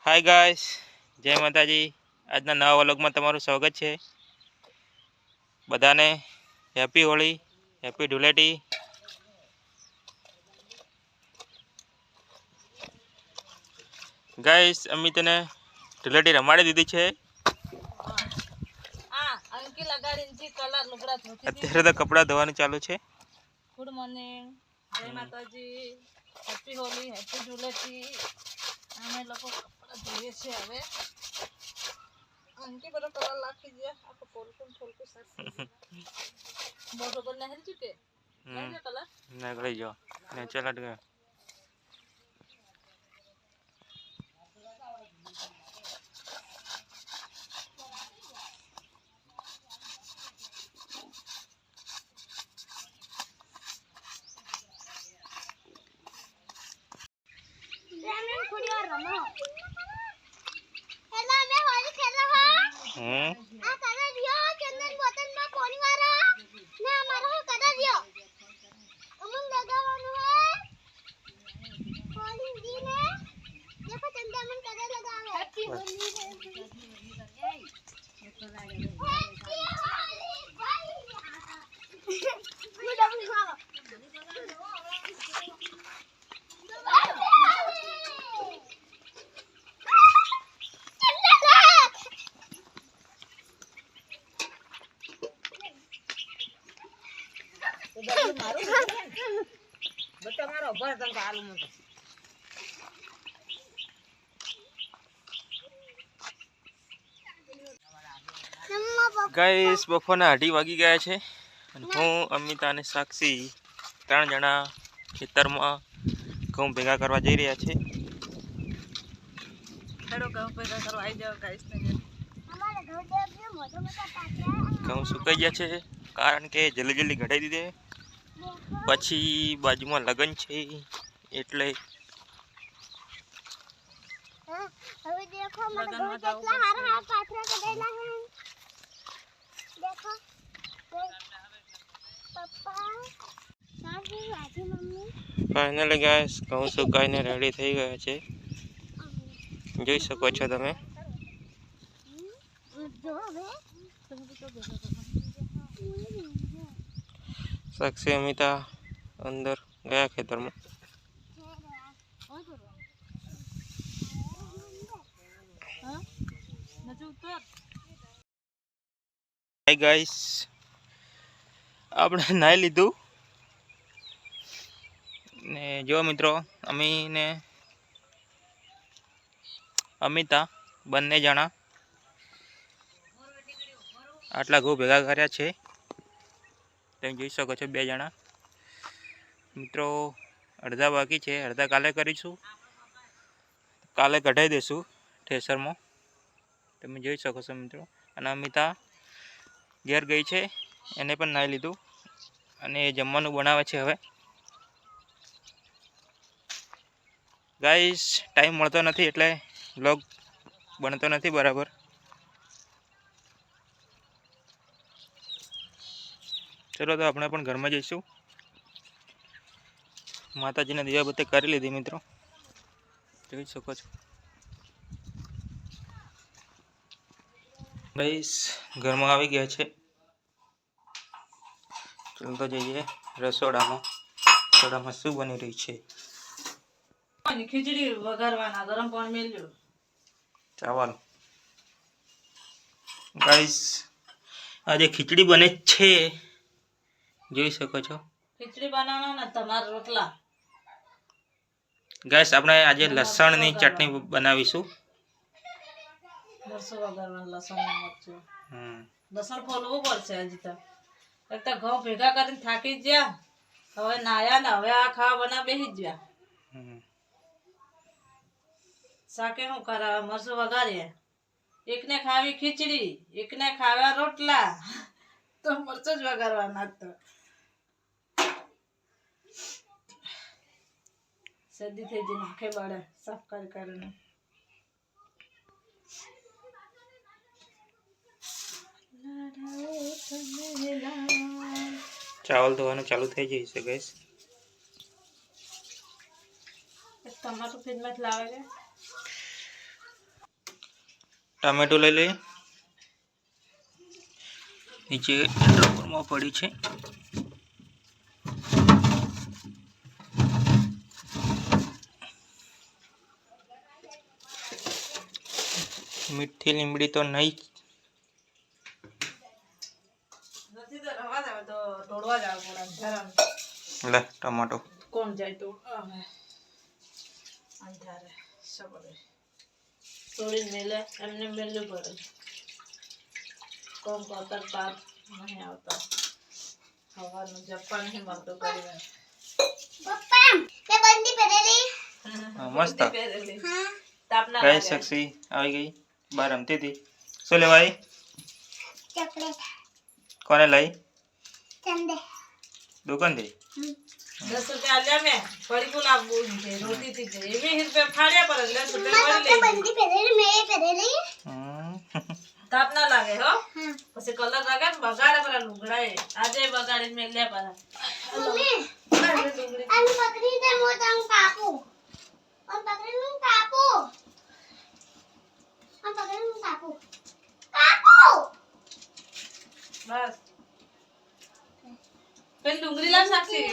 Hi guys, જય માતાજી. આજના નવા વ્લોગમાં તમારું સ્વાગત છે. બધાને happy Holi, happy Dhuleti. Guys, અમિતને ધૂળેટી રમાડી દીધી છે. અત્યારે તો કપડાં ધોવાનું ચાલુ છે. ગુડ મોર્નિંગ, જય માતાજી, હેપી હોલી, હેપી ધૂળેટી. અમે લોકો કપડાં ધોઈએ છીએ હવે. અંકી બધો કલર લાખી દે આખો પોલકું સાફ મોટો પર નહેરી ચૂકે નહેરી કલર નગળી જો ને ચલા ગયા. ગાઈસ, બપોરના 2:30 વાગી ગયા છે અને હું, અમિતા અને સાક્ષી 3 જણા ખેતરમાં ઘઉં ભેગા કરવા જઈ રહ્યા છે. ઘઉં સુકાઈ ગયા છે કારણ કે જલ્દી જલ્દી ઘટાઈ દીધે. પછી બાજુમાં લગન છે એટલે હવે દેખો મને ઘઉં કેટલા હારા પાથરા કરેલા હે. દેખો પપ્પા સાજી વાજી મમ્મી. ફાઇનલી ગાઈસ, ઘઉં સુકાઈને રેડી થઈ ગયા છે. જોઈ શકો છો તમે. સાક્ષી અમિતા અંદર ગયા ખેતરમાં. હાય ગાઈસ, આપણે નાઈ લીધું ને જો મિત્રો, અમીને અમિતા બંને જણા આટલા ઘઉં ભેગા કર્યા છે. તમે જોઈ શકો છો 2 જણા મિત્રો. અડધા બાકી છે, અડધા કાલે કરીશું. કાલે કઢાઈ દઈશું થ્રેસરમાં. તમે જોઈ શકો છો મિત્રો. અને અમિતા ઘેર ગઈ છે, એને પણ નાઈ લીધું અને એ જમવાનું બનાવે છે. હવે ગાઈસ, ટાઈમ મળતો નથી એટલે વ્લોગ બનતો નથી બરાબર. ચલો તો આપણે પણ ઘરમાં જઈશું. માતાજીને દીવાબત્તી કરી લીધી મિત્રો, જોઈ શકો છો. ગાઈસ, ઘરમાં આવી ગયા છે. ચલો તો જઈએ રસોડામાં. રસોડામાં શું બની રહી છે? ખીચડી વઘારવાના, ગરમ પાણી મેલ્યો. ચાવલ. ગાઈસ, આજે ખીચડી બને છે, જોઈ શકો છો. ખીચડી બનાવવાના ને તમારા રોટલા. ગાઈસ, આપણે આજે લસણની ચટણી બનાવીશું. મરચું વઘારવાનું, લસણ મરચું. લસણ ફોલવું પડશે હજી તો. એક તો ઘઉં ભેગા કરીને થાકી ગયા. હવે નાયા ને હવે આ ખાવા બના બેસી ગયા. શાકે શું કરાવે? મરચું વઘારીએ. એકને ખાવી ખીચડી, એકને ખાવા રોટલા, તો મરચું જ વઘારવાના. તો શરદી થઈ જઈને આંખે બળે સાફ કરીને. ચાવલ ધોવાનું ચાલુ થઈ જશે ગાઈસ. ટમાટર ફ્રીજમાં લાવે છે. ટામેટો લઈ લઈએ. નીચે ડ્રોવરમાં પડી છે. મીઠી લીમડી તો નહીં નથી તો રવા દે, તો તોડવા જાવ પડે અંધારામાં. લે ટમાટો કોણ જાય તો હવે અંધારે સબરે તોડીને મેલે એમને મેલવું પડે. કોમ કરતા પાપ નહીં આવતા. હવાનું જપ્પા નહીં મળતું કરી મસ્ત તાપના ગાય સક્ષી આવી ગઈ બહાર રમતી હતી. શું લેવાય? કોને લઈ? દુકાનથી 10 રૂપિયા આલ્યા મેં ફરી કુલ આપવું છે રોટી થી જાય 20 રૂપિયા ફાડ્યા પર 10 રૂપિયા વળી લઈ. તાપ ના લાગે હો. પછી કલર લાગે ને બગાડે પર લુગડા આજે બગાડીને મેલ્યા પર બસ પેલી ડુંગળી લાવ સાક્ષી.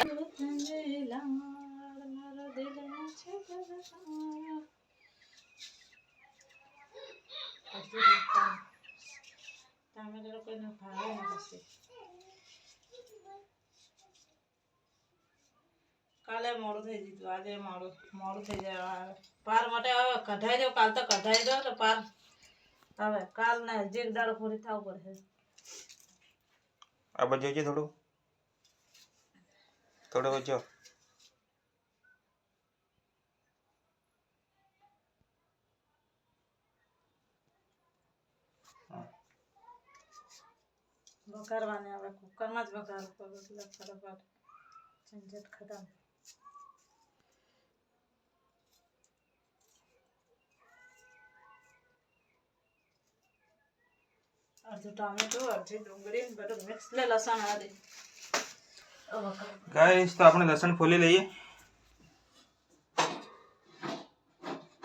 કાલે મોડું થઈ ગયું, આજે મોડું થઈ જાય. પાર માટે હવે કઢાઈ દો, કાલ તો કઢાઈ દો તો પાર હવે કાલ ને હજી એક દાડો પૂરી થવું પડશે. આ બાજુ જોજે થોડું વચ્ચો. વઘારવાની હવે કુકરમાં જ વઘારવું પડે એટલે ફટાફટ ઝંઝટ ખતમ. અડધું ટામેટું અડધી ડુંગળી બધું મિક્સ લે લસણ આદિ. ગાઈસ તો આપણે લસણ ફોલી લઈએ.